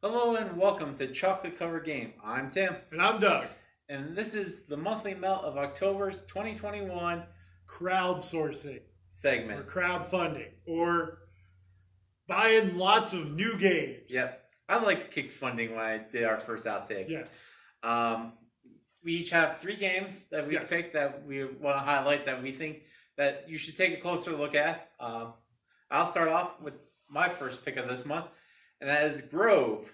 Hello and welcome to Chocolate Cover Game. I'm Tim. And I'm Doug. And this is the monthly melt of October's 2021 Crowdsourcing. segment. Or crowdfunding. Or buying lots of new games. Yep. I like to kick funding when I did our first outtake. Yes. We each have 3 games that we picked that we want to highlight that we think that you should take a closer look at. I'll start off with my first pick of this month, and that is Grove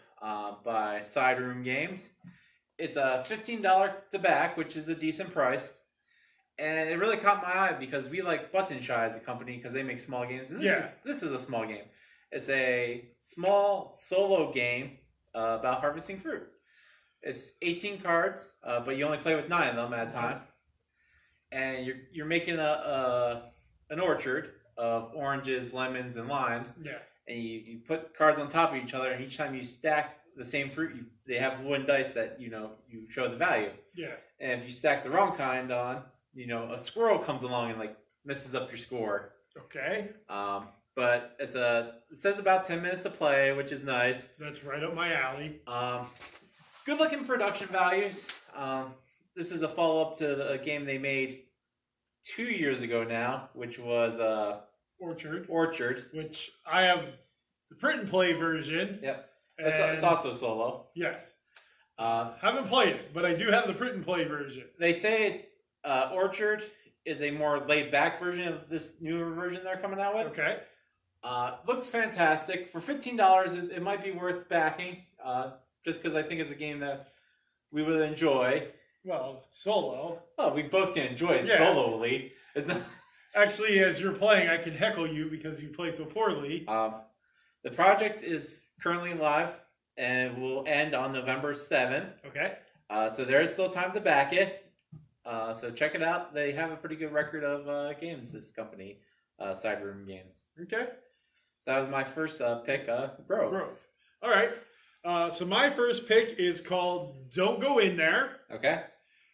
by Side Room Games. It's a $15 to back, which is a decent price. And it really caught my eye because we like Button Shy as a company because they make small games. And this is a small game. It's a small solo game about harvesting fruit. It's 18 cards, but you only play with 9 of them at a time. And you're making an orchard of oranges, lemons, and limes. Yeah. And you put cards on top of each other, and each time you stack the same fruit, they have wooden dice that you show the value. Yeah. And if you stack the wrong kind on, a squirrel comes along and messes up your score. Okay. But it says about 10 minutes to play, which is nice. That's right up my alley. Good looking production values. This is a follow up to a game they made 2 years ago now, which was Orchard. Which I have the print and play version. Yep. It's also solo. Yes. Haven't played it, but I do have the print and play version. They say Orchard is a more laid back version of this newer version they're coming out with. Okay. Looks fantastic. For $15, it might be worth backing, just because I think it's a game that we would enjoy. Well, solo. Well, we both can enjoy it sololy. Actually, as you're playing, I can heckle you because you play so poorly. The project is currently live, and it will end on November 7th. Okay. So there is still time to back it. So check it out. They have a pretty good record of games, this company, Side Room Games. Okay. So that was my first pick, Grove. All right. So my first pick is called Don't Go In There. Okay.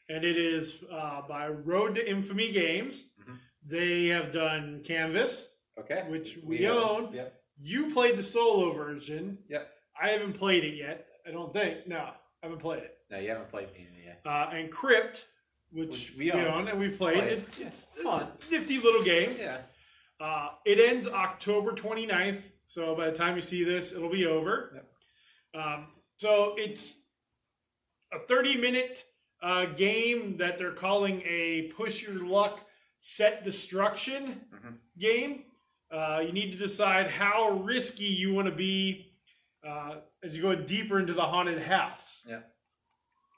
And it is by Road to Infamy Games. Mm-hmm. They have done Canvas, which we own. Yep. You played the solo version. Yep. I haven't played it yet. I don't think. No, I haven't played it. No, you haven't played it yet. And Crypt, which we own and we've played. It's fun. Nifty little game. Yeah. It ends October 29th. So by the time you see this, it'll be over. Yep. So it's a 30-minute game that they're calling a push your luck set destruction game. You need to decide how risky you want to be as you go deeper into the haunted house. Yeah.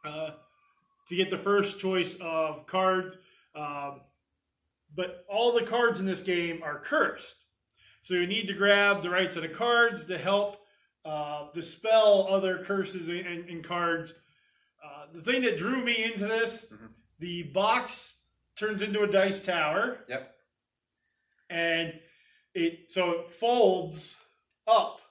To get the first choice of cards. But all the cards in this game are cursed. So you need to grab the right set of cards to help dispel other curses and cards. The thing that drew me into this, the box turns into a dice tower. Yep. And it folds up,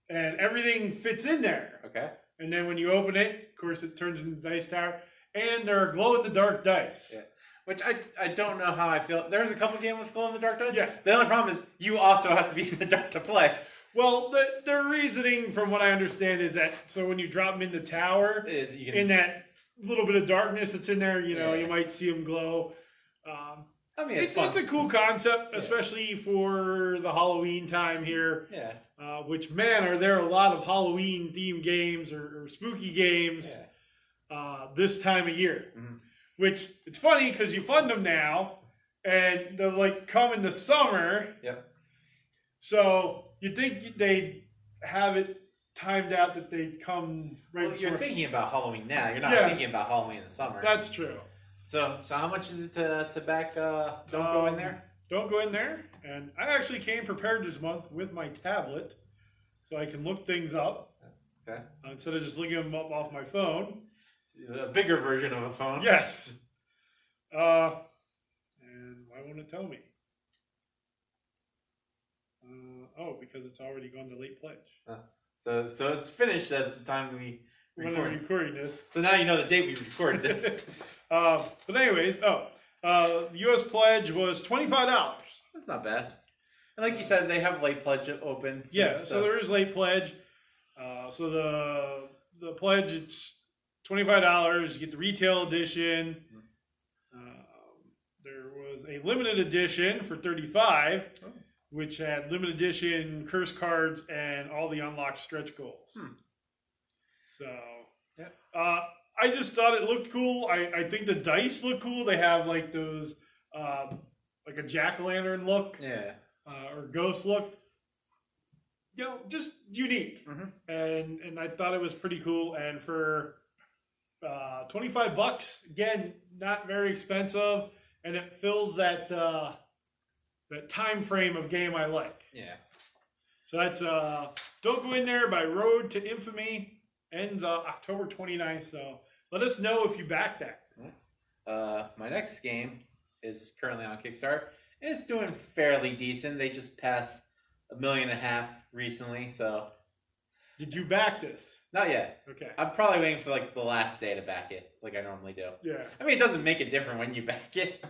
and everything fits in there. Okay. And then when you open it, of course, it turns into the dice tower, and there are glow-in-the-dark dice. Yeah. Which I don't know how I feel. There's a couple games with glow-in-the-dark dice. Yeah. The only problem is you also have to be in the dark to play. Well, the reasoning, from what I understand, is that so when you drop them in the tower, in that little bit of darkness that's in there, you might see them glow. I mean, it's fun. It's a cool concept, especially for the Halloween time here. Yeah. Which, man, are there a lot of Halloween-themed games or spooky games this time of year. Which, it's funny because you fund them now, and they'll, come in the summer. Yep. So, you'd think they'd have it timed out that they'd come right before. You're thinking about Halloween now. You're not thinking about Halloween in the summer. That's true. So how much is it to back Don't Go In There? Don't Go In There. And I actually came prepared this month with my tablet so I can look things up. Okay. Instead of just looking them up off my phone. A bigger version of a phone. Yes. And why won't it tell me? Because it's already gone to late pledge. So it's finished as the time we when I'm recording this. So now you know the date we recorded this. But anyways, the U.S. pledge was $25. That's not bad. And like you said, they have late pledge open. So there is late pledge. So the pledge, it's $25. You get the retail edition. There was a limited edition for $35, which had limited edition curse cards and all the unlocked stretch goals. So, I just thought it looked cool. I think the dice look cool. They have like those, like a jack-o'-lantern look, or ghost look. You know, just unique. And I thought it was pretty cool. And for $25, again, not very expensive, and it fills that that time frame of game I like. Yeah. So that's Don't Go In There by Road to Infamy. Ends October 29th. So let us know if you back that. My next game is currently on Kickstarter. It's doing fairly decent. They just passed 1.5 million recently, so. Did you back this? Not yet. Okay. I'm probably waiting for like the last day to back it, like I normally do. Yeah. I mean, it doesn't make it different when you back it,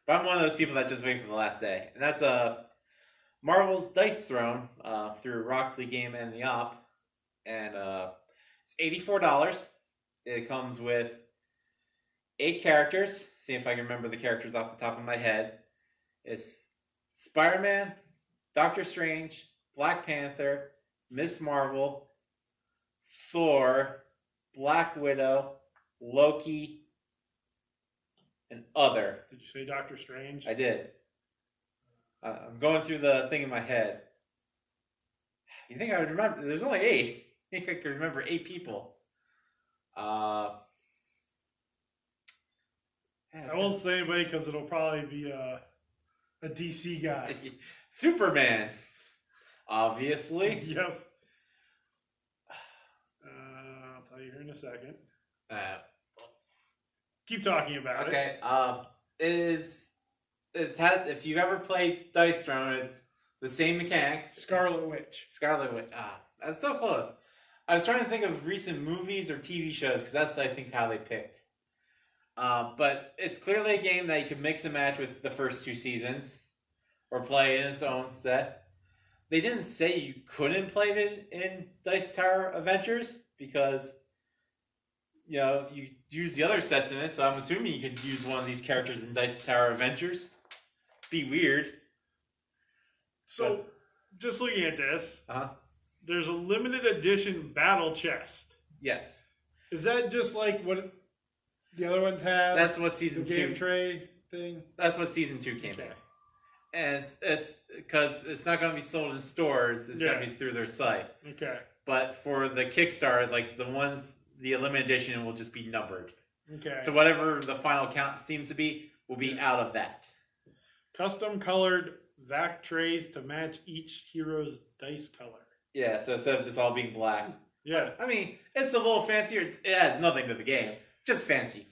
but I'm one of those people that just wait for the last day, and that's Marvel's Dice Throne through Roxley Game and the Op, and it's $84. It comes with 8 characters. See if I can remember the characters off the top of my head. It's Spider-Man, Doctor Strange, Black Panther, Miss Marvel, Thor, Black Widow, Loki, and other. Did you say Doctor Strange? I did. I'm going through the thing in my head. You think I would remember? There's only 8. I think I could remember 8 people. I won't say anybody because it'll probably be a DC guy. Superman, obviously. Yep. I'll tell you here in a second. Keep talking about it. Okay. If you've ever played Dice Throne, it's the same mechanics. Scarlet Witch. I was so close. I was trying to think of recent movies or TV shows because that's, I think, how they picked. But it's clearly a game that you can mix and match with the first 2 seasons or play in its own set. They didn't say you couldn't play it in Dice Tower Adventures because, you know, you use the other sets in it, so I'm assuming you could use one of these characters in Dice Tower Adventures. Be weird. So, just looking at this, there's a limited edition battle chest. Yes. Is that just like what the other ones have? That's what season 2 game tray thing. That's what season 2 came in, and it's because it's not going to be sold in stores. It's going to be through their site. Okay. But for the Kickstarter, like the limited edition will just be numbered. Okay. So whatever the final count seems to be will be out of that. Custom colored vac trays to match each hero's dice color. Yeah. So instead of just all being black. Yeah. I mean, it's a little fancier. It has nothing to the game. Just fancy.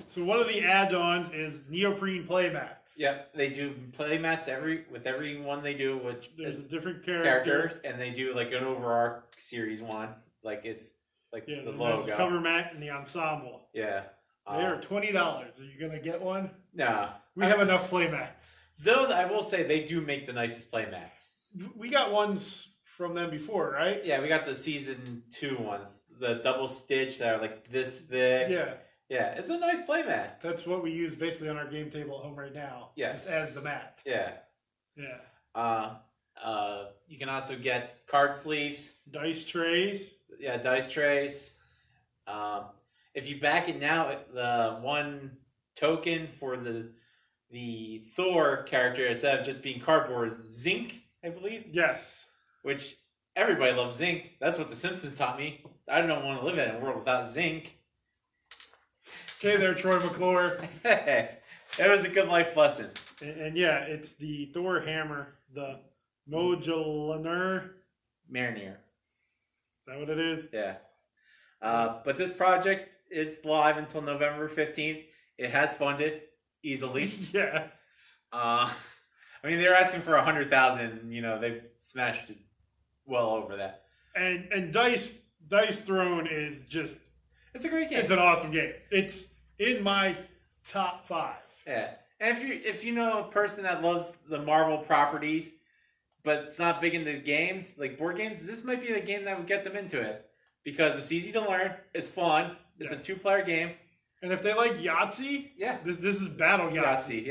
So one of the add-ons is Neoprene Playmats. Yep, they do playmats with every one they do, which there's a different character, and they do like an overarch series one, like it's like the logo, the cover mat, and the ensemble. Yeah, they are $20. Are you gonna get one? Nah, we have enough playmats. Though I will say they do make the nicest playmats. We got ones from them before, right? Yeah, we got the season 2 ones, the double stitch that are like this thick. Yeah. Yeah, it's a nice playmat. That's what we use basically on our game table at home right now. Yes. Just as the mat. Yeah. Yeah. You can also get card sleeves. Dice trays. Yeah, dice trays. If you back it now, the one token for the Thor character, instead of just being cardboard, is zinc, I believe. Yes. Which everybody loves zinc. That's what The Simpsons taught me. I don't want to live in a world without zinc. Okay there, Troy McClure. It was a good life lesson. And yeah, it's the Thor Hammer, the Modular Mariner. Is that what it is? Yeah. But this project is live until November 15th. It has funded easily. Yeah. I mean, they're asking for 100,000. You know, they've smashed it well over that. And Dice Throne is just... It's a great game. It's an awesome game. It's in my top 5. Yeah. And if you know a person that loves the Marvel properties, but it's not big into games, like board games, this might be the game that would get them into it. Because it's easy to learn, it's fun, it's a 2-player game. And if they like Yahtzee, this is Battle Yahtzee.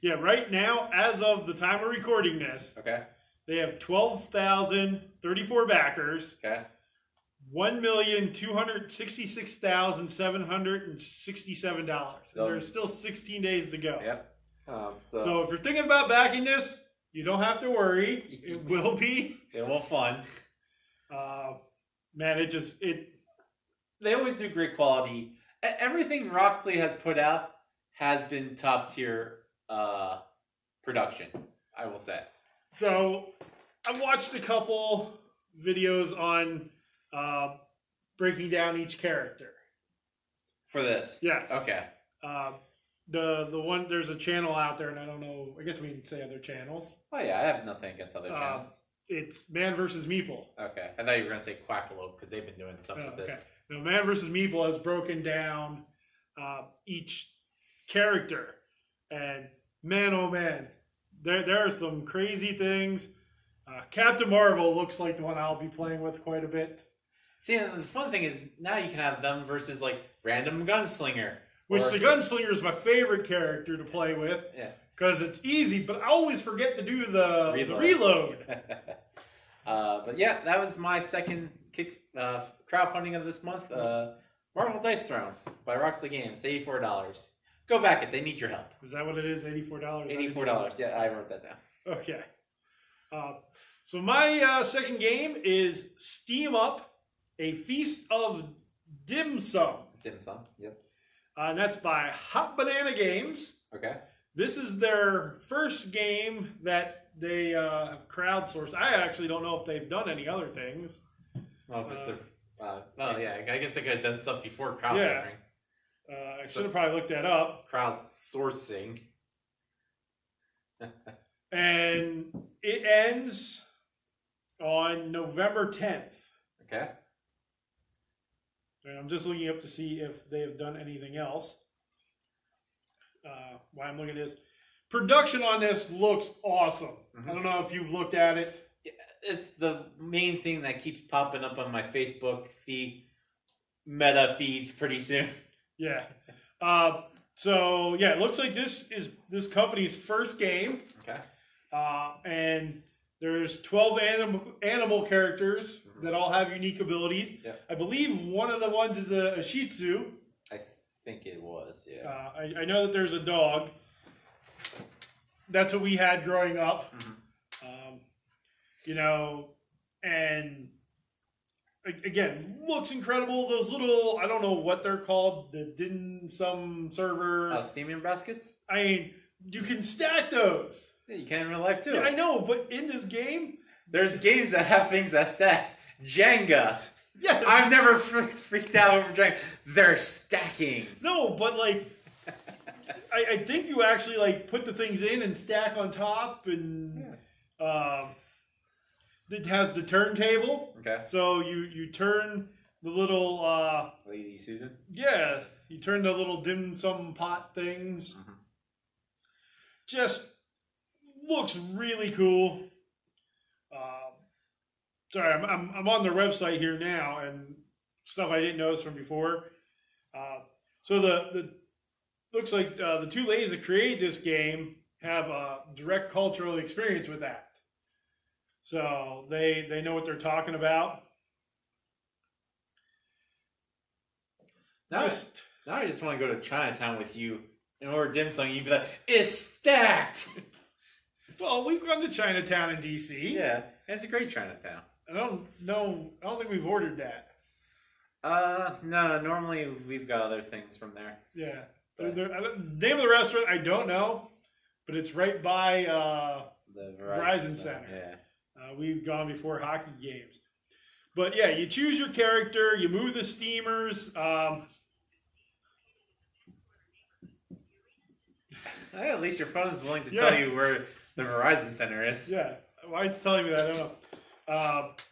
Yeah, right now, as of the time of recording this, they have 12,034 backers. $1,266,767. There's still 16 days to go. So if you're thinking about backing this, you don't have to worry. It will be. It will fun. Man, they always do great quality. Everything Roxley has put out has been top tier production, I will say. So I've watched a couple videos on breaking down each character for this. Yes. Okay. The one, there's a channel out there, and I don't know, I guess we can say other channels. Oh yeah, I have nothing against other channels. It's Man vs. Meeple. Okay. I thought you were going to say Quackalope because they've been doing stuff with this. No, Man vs. Meeple has broken down each character. And man, oh man, there are some crazy things. Captain Marvel looks like the one I'll be playing with quite a bit. See, the fun thing is now you can have them versus like random gunslinger. Which the gunslinger is my favorite character to play with. Yeah. Because it's easy, but I always forget to do the reload. But yeah, that was my second crowdfunding of this month. Marvel Dice Throne by Roxley Games, $84. Go back it. They need your help. Is that what it is? $84? $84. Yeah, I wrote that down. Okay. So my second game is Steam Up, A Feast of Dim Sum. Dim Sum, yep. And that's by Hot Banana Games. Okay. This is their first game that they have crowdsourced. I actually don't know if they've done any other things. Well, if it's their, yeah, I guess they could have done stuff before crowdsourcing. I should have probably looked that up. Crowdsourcing. And it ends on November 10th. Okay. And I'm just looking up to see if they have done anything else. While I'm looking at this, production on this looks awesome. I don't know if you've looked at it. It's the main thing that keeps popping up on my Facebook meta feed pretty soon. Yeah. So yeah, it looks like this is this company's first game. Okay. And there's 12 animal characters that all have unique abilities. Yep. I believe one of the ones is a Shih Tzu. I think it was, yeah. I know that there's a dog. That's what we had growing up. You know, and again, looks incredible. Those little, I don't know what they're called, the dim sum server. Steaming baskets? I mean, you can stack those. Yeah, you can in real life too. Yeah, I know, but in this game, there's games that have things that stack. Jenga. Yeah, I've never freaked out over Jenga. They're stacking. No, but like, I think you actually like put the things in and stack on top, and it has the turntable. Okay. So you turn the little Lazy Susan. Yeah, you turn the little dim sum pot things. Just looks really cool. Sorry, I'm on their website here now, and stuff I didn't notice from before. So the looks like the two ladies that created this game have a direct cultural experience with that. So they know what they're talking about. Now I just want to go to Chinatown with you and order dim sum. You'd be like, it's stacked. Well, we've gone to Chinatown in DC. Yeah, it's a great Chinatown. I don't think we've ordered that. No. Normally we've got other things from there. Yeah. Name of the restaurant I don't know, but it's right by the Verizon Center. Yeah. We've gone before hockey games. But yeah, you choose your character, you move the steamers. At least your phone is willing to tell you where the Verizon Center is. Yeah. Why it's telling me that, I don't know.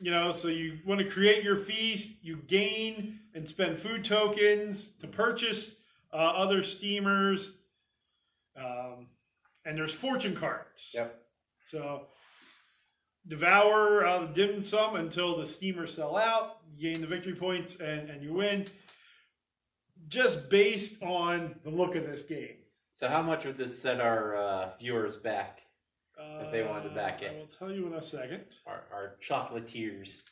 You know, so you want to create your feast, you gain and spend food tokens to purchase other steamers. And there's fortune cards. Yep. So devour the dim sum until the steamers sell out. You gain the victory points and you win. Just based on the look of this game. So how much would this set our viewers back if they wanted to back it? I will tell you in a second. Our chocolatiers.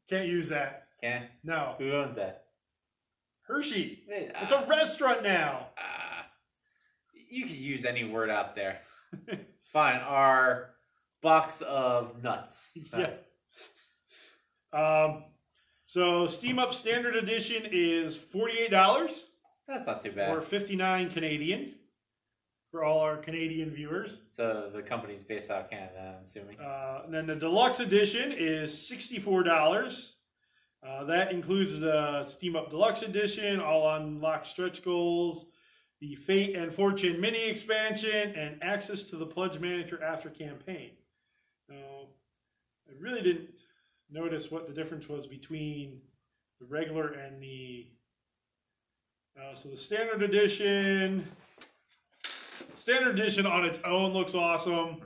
Can't use that. Can't? No. Who owns that? Hershey. It's a restaurant now. You could use any word out there. Fine. Our box of nuts. Yeah. So Steam Up Standard Edition is $48. That's not too bad. Or $59 Canadian for all our Canadian viewers. So the company's based out of Canada, I'm assuming. And then the Deluxe Edition is $64. That includes the Steam Up Deluxe Edition, all unlocked stretch goals, the Fate and Fortune mini expansion, and access to the Pledge Manager after campaign. I really didn't notice what the difference was between the regular and the... so the Standard Edition on its own looks awesome.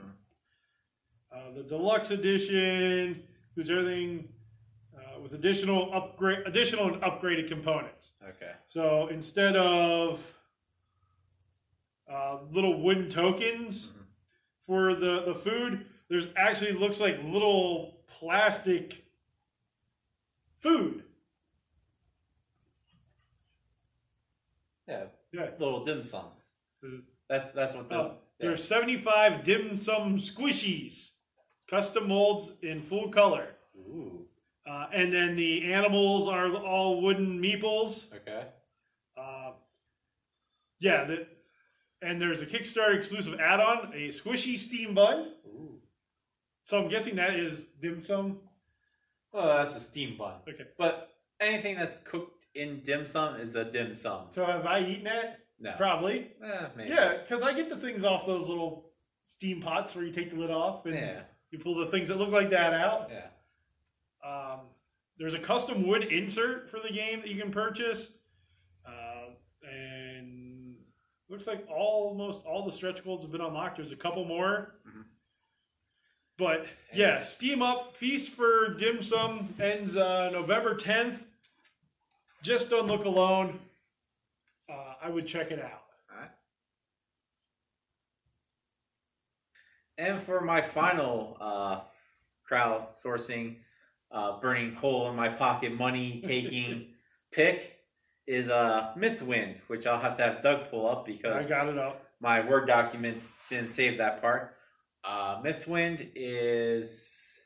The Deluxe Edition includes everything with additional and upgraded components. Okay. So instead of little wooden tokens for the food, there's actually looks like little plastic food. Yeah. Yeah. Little dim sums. That's what those... There's 75 dim sum squishies. Custom molds in full color. Ooh. And then the animals are all wooden meeples. Okay. And there's a Kickstarter exclusive add-on, a squishy steam bun. Ooh. So I'm guessing that is dim sum. Well, that's a steam bun. Okay. But anything that's cooked in dim sum is a dim sum. So have I eaten that? No. Probably. Maybe. Yeah, because I get the things off those little steam pots where you take the lid off and you pull the things that look like that out. Yeah. There's a custom wood insert for the game that you can purchase. And looks like almost all the stretch goals have been unlocked. There's a couple more. But yeah, Steam Up Feast for Dim Sum ends November 10th. Just on look alone, I would check it out. All right. And for my final crowdsourcing, burning hole in my pocket money taking pick is Mythwind, which I'll have to have Doug pull up because I got it up. My Word document didn't save that part. Mythwind is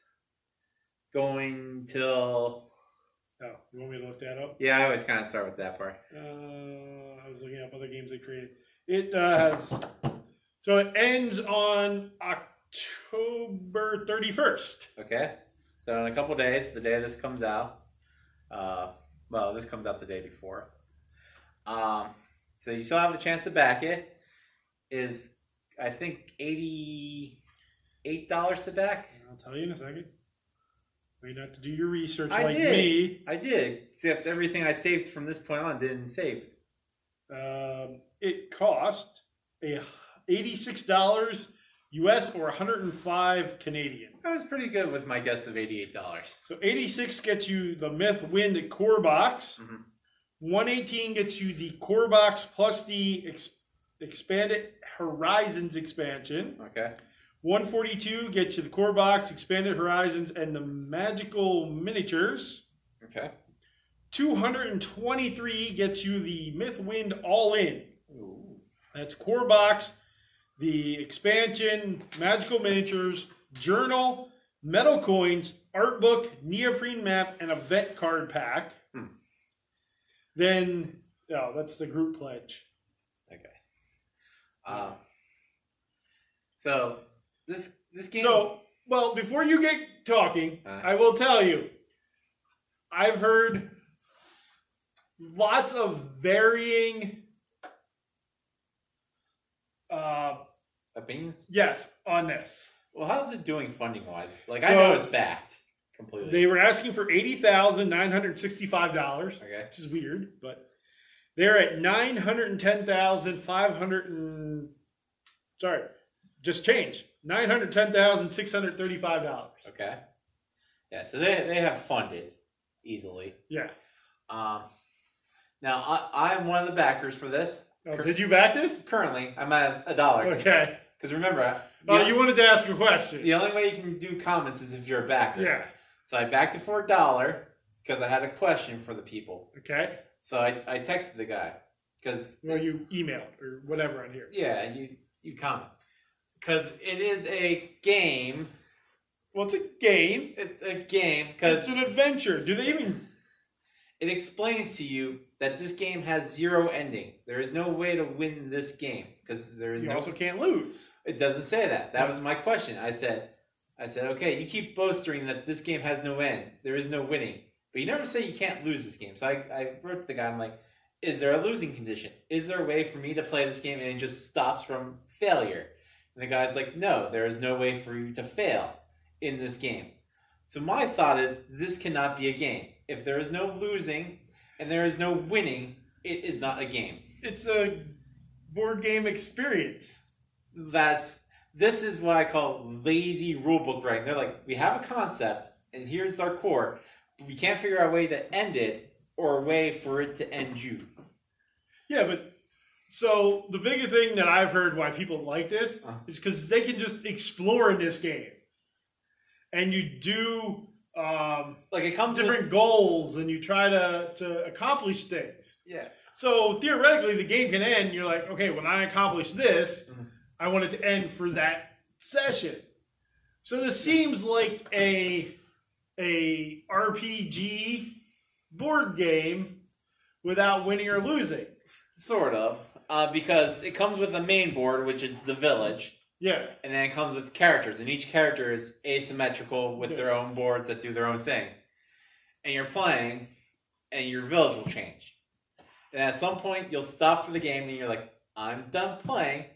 going till... Oh, you want me to look that up? Yeah, I always kind of start with that part. I was looking up other games they created. It has... So it ends on October 31st. Okay. So in a couple days, the day this comes out. Well, this comes out the day before. So you still have a chance to back it. Is, I think, $88 to back. I'll tell you in a second. You don't have to do your research I like did. me. I did. Except everything I saved from this point on didn't save. It cost $86 US or 105 Canadian. I was pretty good with my guess of $88. So 86 gets you the Mythwind core box. 118 gets you the core box plus the expanded Horizons expansion. Okay. 142 gets you the core box, expanded Horizons, and the magical miniatures. Okay. 223 gets you the Mythwind all-in. Ooh. That's core box, the expansion, magical miniatures, journal, metal coins, art book, neoprene map, and a vet card pack. Then, that's the group pledge. Okay. So this game. So, well, before you get talking, I will tell you, I've heard lots of varying opinions. Yes, on this. Well, how's it doing funding wise? Like, So, I know it's backed completely. They were asking for $80,965, Okay. which is weird, but they're at $910,500. Sorry, just changed. $910,635. Okay. Yeah, so they have funded easily. Yeah. Now, I'm one of the backers for this. Oh, did you back this? Currently, I'm at $1. Okay. Because remember... you wanted to ask a question. The only way you can do comments is if you're a backer. Yeah. So I backed it for $1 because I had a question for the people. Okay. So I texted the guy. Well, you emailed or whatever on here. Yeah, you comment. Because it is a game. Well, it's a game. It's a game. It's an adventure. Do they even... It explains to you that this game has 0 ending. There is no way to win this game because there is You also can't lose. It doesn't say that. That was my question. I said, okay, you keep boasting that this game has no end. There is no winning. But you never say you can't lose this game. So I wrote to the guy, I'm like, is there a losing condition? Is there a way for me to play this game and it just stops from failure? And the guy's like, no, there is no way for you to fail in this game. So my thought is, this cannot be a game. If there is no losing and there is no winning, it is not a game. It's a board game experience. This is what I call lazy rulebook writing. They're like, we have a concept, and here's our core, but we can't figure out a way to end it or a way for it to end you. Yeah, but so the bigger thing that I've heard why people like this is because they can just explore in this game. And you do like it comes different goals, and you try to accomplish things. Yeah. So theoretically, the game can end. You're like, okay, when I accomplish this, I want it to end for that session. So this seems like a RPG board game without winning or losing. Sort of, because it comes with a main board, which is the village. Yeah. And then it comes with characters, and each character is asymmetrical with their own boards that do their own things. And you're playing, and your village will change. And at some point, you'll stop for the game, and you're like, I'm done playing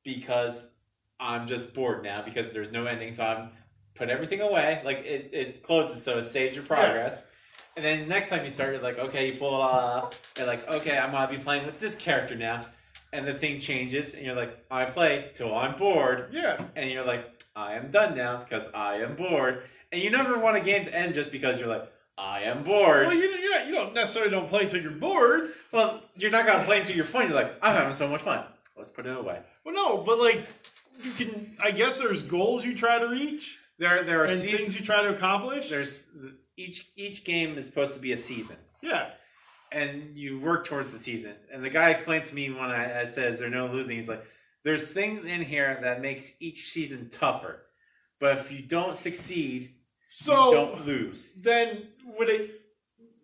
because I'm just bored now because there's no ending, so I'm put everything away. Like, it closes, so it saves your progress. Yeah. And then next time you start, you're like, okay, you pull it up, and like, okay, I'm going to be playing with this character now. And the thing changes, and you're like, I play till I'm bored. Yeah. And you're like, I am done now because I am bored. And you never want a game to end just because you're like, I am bored. Well, you don't necessarily don't play until you're bored. Well, you're not going to play until you're fun. You're like, I'm having so much fun. Let's put it away. Well, no, but like, you can, I guess there's goals you try to reach. There are and things you try to accomplish. There's each game is supposed to be a season. Yeah. And you work towards the season. And the guy explained to me when I said, is there no losing? He's like, there's things in here that makes each season tougher. But if you don't succeed, you don't lose. Then would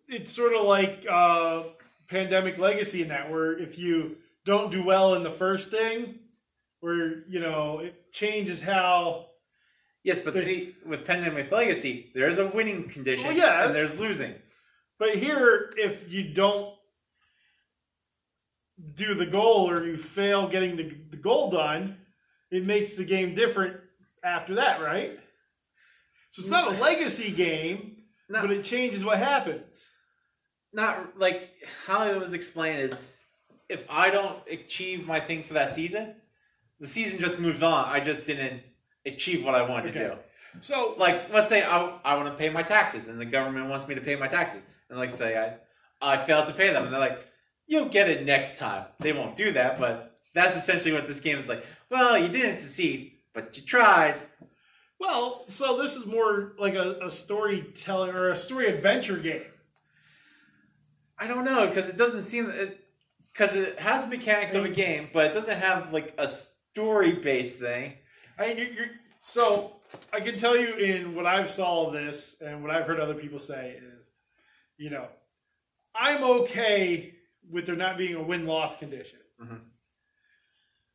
it's sort of like Pandemic Legacy in that, where if you don't do well in the first thing, where, it changes how... Yes, but see, with Pandemic Legacy, there's a winning condition and there's losing. But here, if you don't do the goal or you fail getting the goal done, it makes the game different after that, right? So it's not a legacy game, but it changes what happens. Not like how it was explained is, if I don't achieve my thing for that season, the season just moves on. I just didn't achieve what I wanted to do. So, like, let's say I want to pay my taxes, and the government wants me to pay my taxes. And like say I failed to pay them, and they're like, you'll get it next time. They won't do that, but that's essentially what this game is like. Well, you didn't succeed, but you tried. Well, so this is more like a storytelling or a story adventure game. I don't know, because it doesn't seem because it has the mechanics of a game, but it doesn't have like a story based thing. So I can tell you in what I've saw of this and what I've heard other people say is, I'm okay with there not being a win-loss condition. Mm-hmm.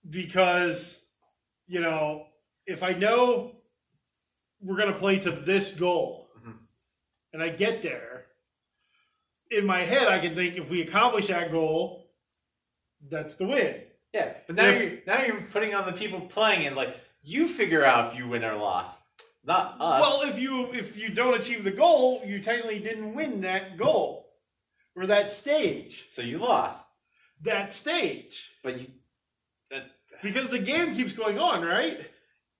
Because, if I know we're going to play to this goal, and I get there, in my head I can think if we accomplish that goal, that's the win. Yeah, but now you're putting on the people playing it, like, you figure out if you win or lost, not us. Well, if you don't achieve the goal, you technically didn't win that goal. Or that stage. So you lost. That stage. But you... because the game keeps going on, right?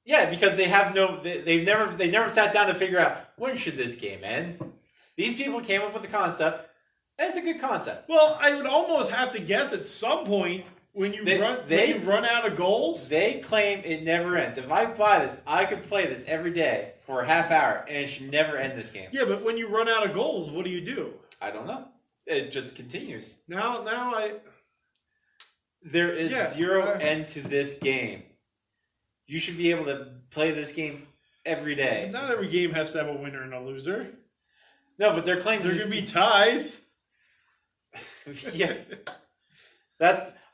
Yeah, because they never sat down to figure out when should this game end. These people came up with the concept. And it's a good concept. Well, I would almost have to guess at some point when you run out of goals. They claim it never ends. If I buy this, I could play this every day for a half hour, and it should never end this game. Yeah, but when you run out of goals, what do you do? I don't know. It just continues. There is zero end to this game. You should be able to play this game every day. Not every game has to have a winner and a loser. No, but they're claiming there's going to be ties. Yeah.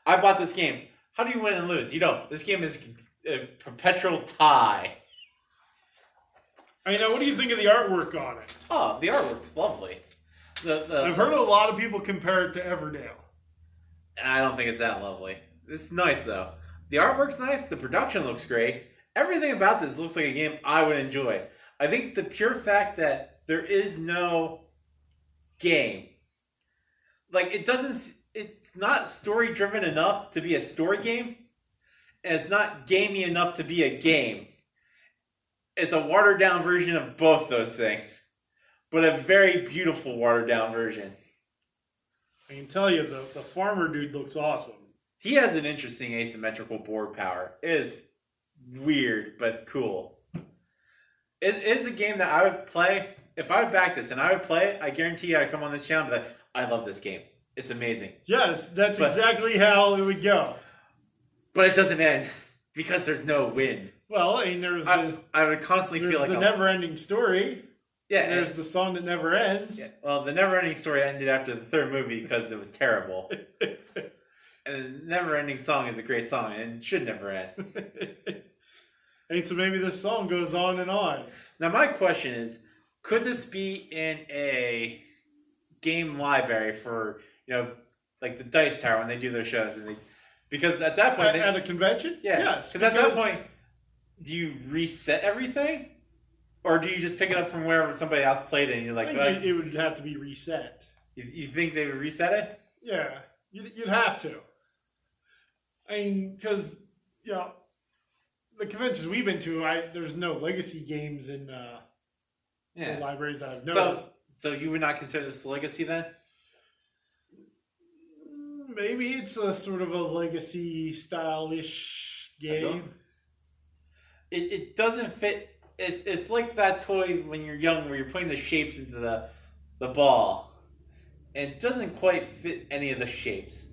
I bought this game. How do you win and lose? You don't. This game is a perpetual tie. I know. What do you think of the artwork on it? Oh, the artwork's lovely. I've heard a lot of people compare it to Everdale. I don't think it's that lovely. It's nice, though. The artwork's nice. The production looks great. Everything about this looks like a game I would enjoy. I think the pure fact that there is no game, like it's not story driven enough to be a story game, and it's not gamey enough to be a game. It's a watered down version of both those things, but a very beautiful watered down version. I can tell you the farmer dude looks awesome. He has an interesting asymmetrical board power. It is weird, but cool. It is a game that I would play. If I would back this and I would play it, I guarantee you I'd come on this channel and be like, I love this game. It's amazing. Yes, that's exactly how it would go. But it doesn't end because there's no win. Well, I mean, I would constantly feel like the never-ending story. Yeah, there's the song that never ends. Yeah. Well, the never-ending story ended after the third movie because it was terrible. And the never-ending song is a great song, and it should never end. And so maybe this song goes on and on. Now, my question is, could this be in a game library for, like the Dice Tower when they do their shows? Because at that point... At a convention? Yeah. Yes. Because at that point, do you reset everything? Or do you just pick it up from wherever somebody else played it and you're like... I think it would have to be reset. You think they would reset it? Yeah. You'd have to. I mean, because, the conventions we've been to, there's no legacy games in the libraries that I've noticed. So you would not consider this a legacy then? Maybe it's a sort of a legacy style-ish game. It doesn't fit. It's like that toy when you're young where you're putting the shapes into the ball. And it doesn't quite fit any of the shapes.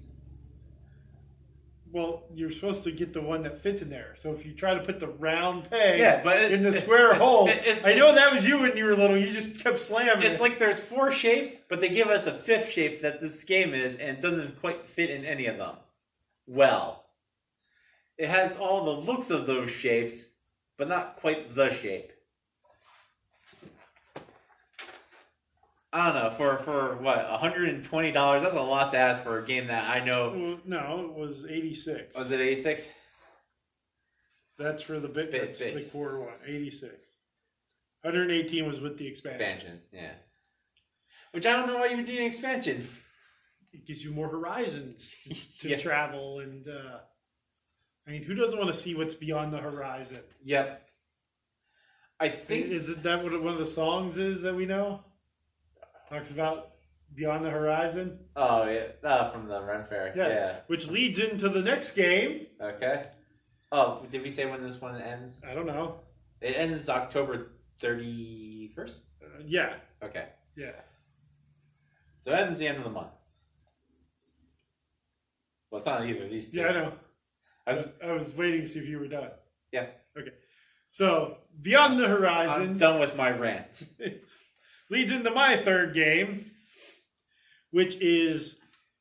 Well, you're supposed to get the one that fits in there. So if you try to put the round peg in the square hole, I know that was you when you were little. You just kept slamming. It's like there's 4 shapes, but they give us a 5th shape that this game is, and it doesn't quite fit in any of them. Well, it has all the looks of those shapes, but not quite the shape. I don't know, for what, $120? That's a lot to ask for a game that I know. Well, no, it was 86. Was it 86? That's for the that's the core one, 86. 118 was with the expansion. Expansion, yeah. Which I don't know why you would need an expansion. It gives you more horizons to travel, and I mean, who doesn't want to see what's beyond the horizon? Yep. I think Is that what one of the songs is that we know? Talks about Beyond the Horizon. Oh, yeah. From the Ren Fair. Yes. Yeah. Which leads into the next game. Okay. Oh, did we say when this one ends? I don't know. It ends October 31st? Yeah. Okay. Yeah. So it ends the end of the month. Well, it's not either of these two. Yeah, I know. I was waiting to see if you were done. Yeah. Okay. So, Beyond the Horizon. I'm done with my rant. Leads into my third game, which is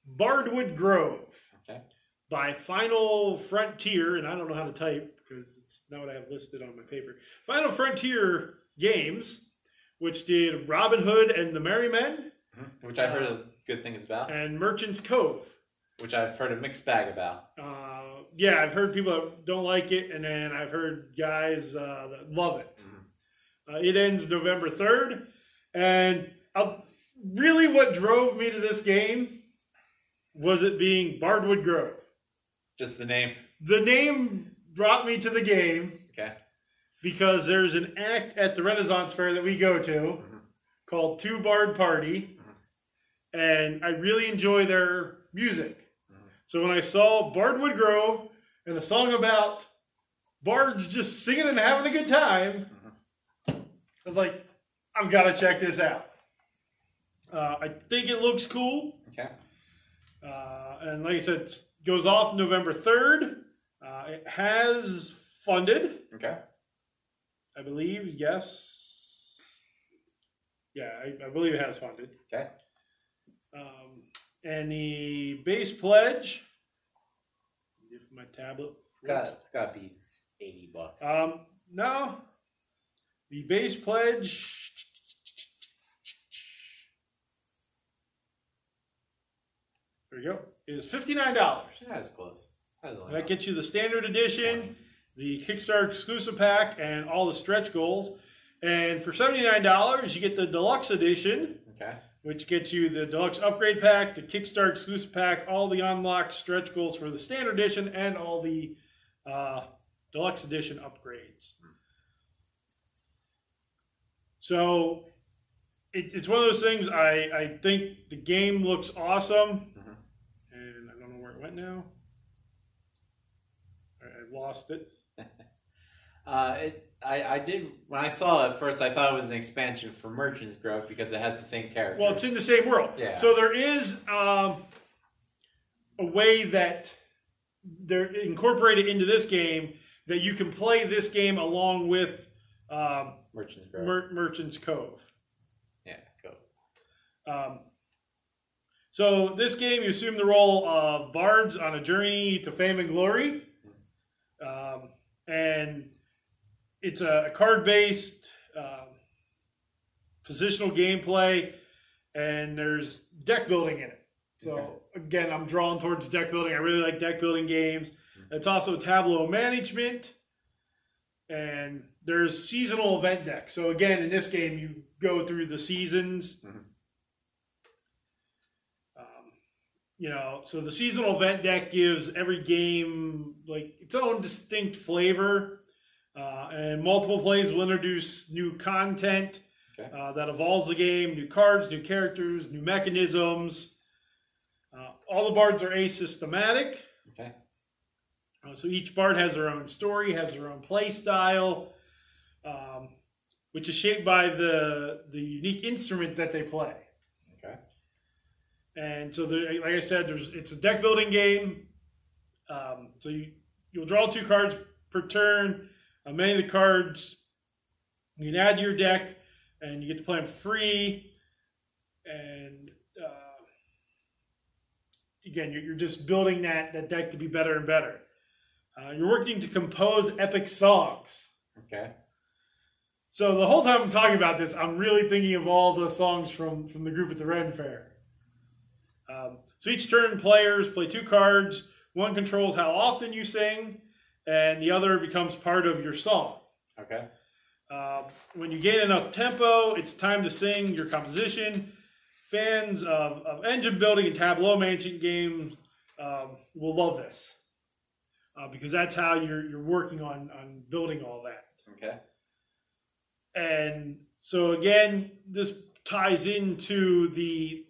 Bardwood Grove. Okay. By Final Frontier, and I don't know how to type because it's not what I have listed on my paper. Final Frontier Games, which did Robin Hood and the Merry Men. Mm-hmm. Which I've heard good things about. And Merchant's Cove. Which I've heard a mixed bag about. Yeah, I've heard people that don't like it, and then I've heard guys that love it. Mm-hmm. It ends November 3rd. And really what drove me to this game was it being Bardwood Grove. Just the name? The name brought me to the game. Okay. because there's an act at the Renaissance Fair that we go to called Two Bard Party, and I really enjoy their music. So when I saw Bardwood Grove and a song about bards just singing and having a good time, I was like, I've got to check this out. I think it looks cool. Okay. And like I said, it goes off November 3rd. It has funded. Okay. I believe, yes. Yeah, I believe it has funded. Okay. And the base pledge, if my tablet, it's got to be $80. No, the base pledge. There you go. Is $59. That's close. That gets you the standard edition, the Kickstarter exclusive pack, and all the stretch goals. And for $79, you get the Deluxe Edition, which gets you the Deluxe Upgrade Pack, the Kickstarter exclusive pack, all the unlocked stretch goals for the standard edition, and all the Deluxe Edition upgrades. So it's one of those things. I think the game looks awesome, and I don't know where it went now. I lost it. I did, when I saw it at first, I thought it was an expansion for Merchant's Grove because it has the same character. Well, it's in the same world. Yeah. So there is a way that they're incorporated into this game that you can play this game along with Merchant's Grove. Merchant's Cove. Yeah, Cove. So this game, you assume the role of bards on a journey to fame and glory. And it's a card-based positional gameplay, and there's deck building in it. So again, I'm drawn towards deck building. I really like deck building games. It's also tableau management, and there's seasonal event decks. So again, in this game, you go through the seasons. So the seasonal event deck gives every game like its own distinct flavor, and multiple plays will introduce new content that evolves the game, new cards, new characters, new mechanisms. All the bards are asystematic. So each bard has their own story, has their own play style, which is shaped by the unique instrument that they play. And so, like I said, it's a deck building game. So you'll draw 2 cards per turn. Many of the cards you can add to your deck, and you get to play them free. And again, you're just building that deck to be better and better. You're working to compose epic songs. So the whole time I'm talking about this, I'm really thinking of all the songs from the group at the Ren Fair. So each turn, players play 2 cards. One controls how often you sing, and the other becomes part of your song. When you gain enough tempo, it's time to sing your composition. Fans of engine building and tableau management games will love this, because that's how you're working on building all that. And so again, this ties into the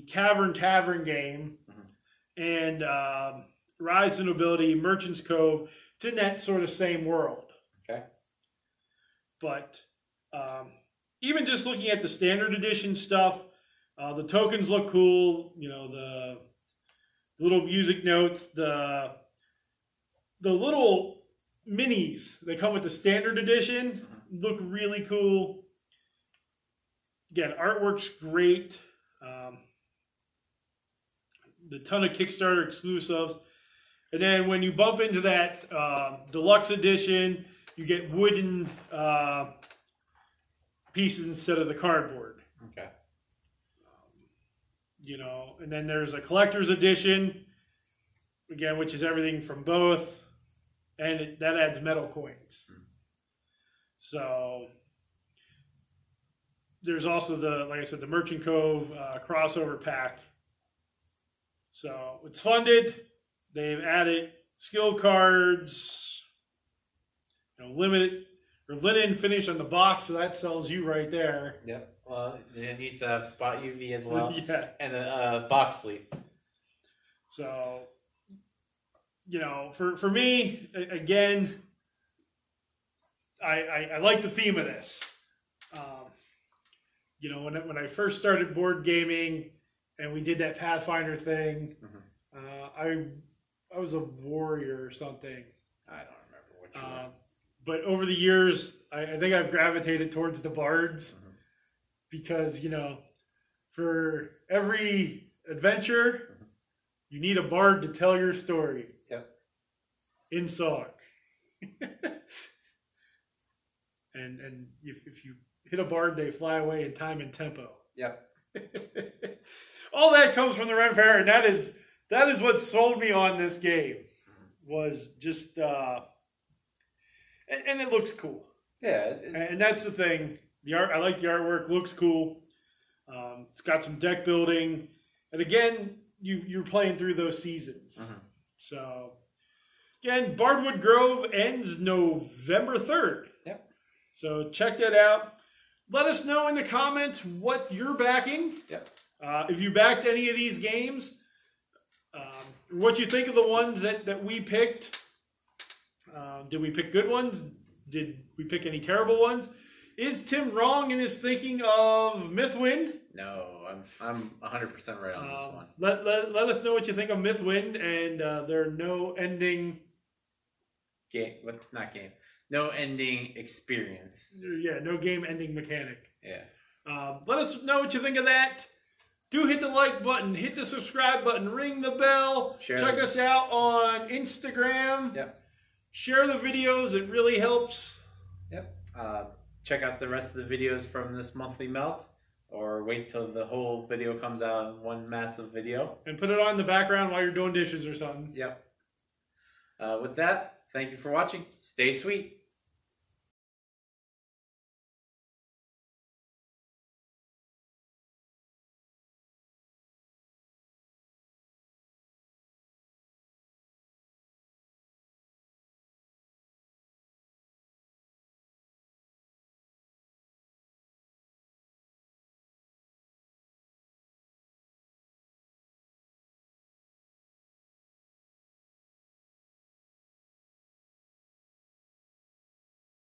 Cavern Tavern game and Rise to Nobility, Merchant's Cove. It's in that sort of same world. But even just looking at the standard edition stuff, the tokens look cool. The little music notes, the little minis that come with the standard edition look really cool. Again, artwork's great. The ton of Kickstarter exclusives. And then when you bump into that Deluxe Edition, you get wooden pieces instead of the cardboard. And then there's a Collector's Edition, again, which is everything from both. And that adds metal coins. So there's also like I said, the Merchant Cove crossover pack. So it's funded. They've added skill cards, limited or linen finish on the box, so that sells you right there. Yep. Well, it needs to have spot UV as well. Yeah. And a box sleeve. So, you know, for me, again, I like the theme of this. You know, when I first started board gaming and we did that Pathfinder thing, I was a warrior or something. I don't remember what you were. But over the years, I think I've gravitated towards the bards because, you know, for every adventure, you need a bard to tell your story. Yep. In song. and if you hit a bard, they fly away in time and tempo. Yep. All that comes from the Ren Fair, and that is what sold me on this game. Was just and it looks cool. Yeah. And that's the thing. The art, I like the artwork. Looks cool. It's got some deck building, and again, you're playing through those seasons. So again, Bardwood Grove ends November 3rd. Yep. So check that out. Let us know in the comments what you're backing. Yep. If you backed any of these games, what you think of the ones that we picked. Did we pick good ones? Did we pick any terrible ones? Is Tim wrong in his thinking of Mythwind? No, I'm 100% right on this one. Let us know what you think of Mythwind, and there are no ending game, not game. No ending experience. Yeah, no game ending mechanic. Yeah. Let us know what you think of that. Do hit the like button, hit the subscribe button, ring the bell. Check us out on Instagram. Yep. Share the videos, it really helps. Yep. Check out the rest of the videos from this monthly melt, or wait till the whole video comes out in one massive video. And put it on in the background while you're doing dishes or something. Yep. With that, thank you for watching. Stay sweet.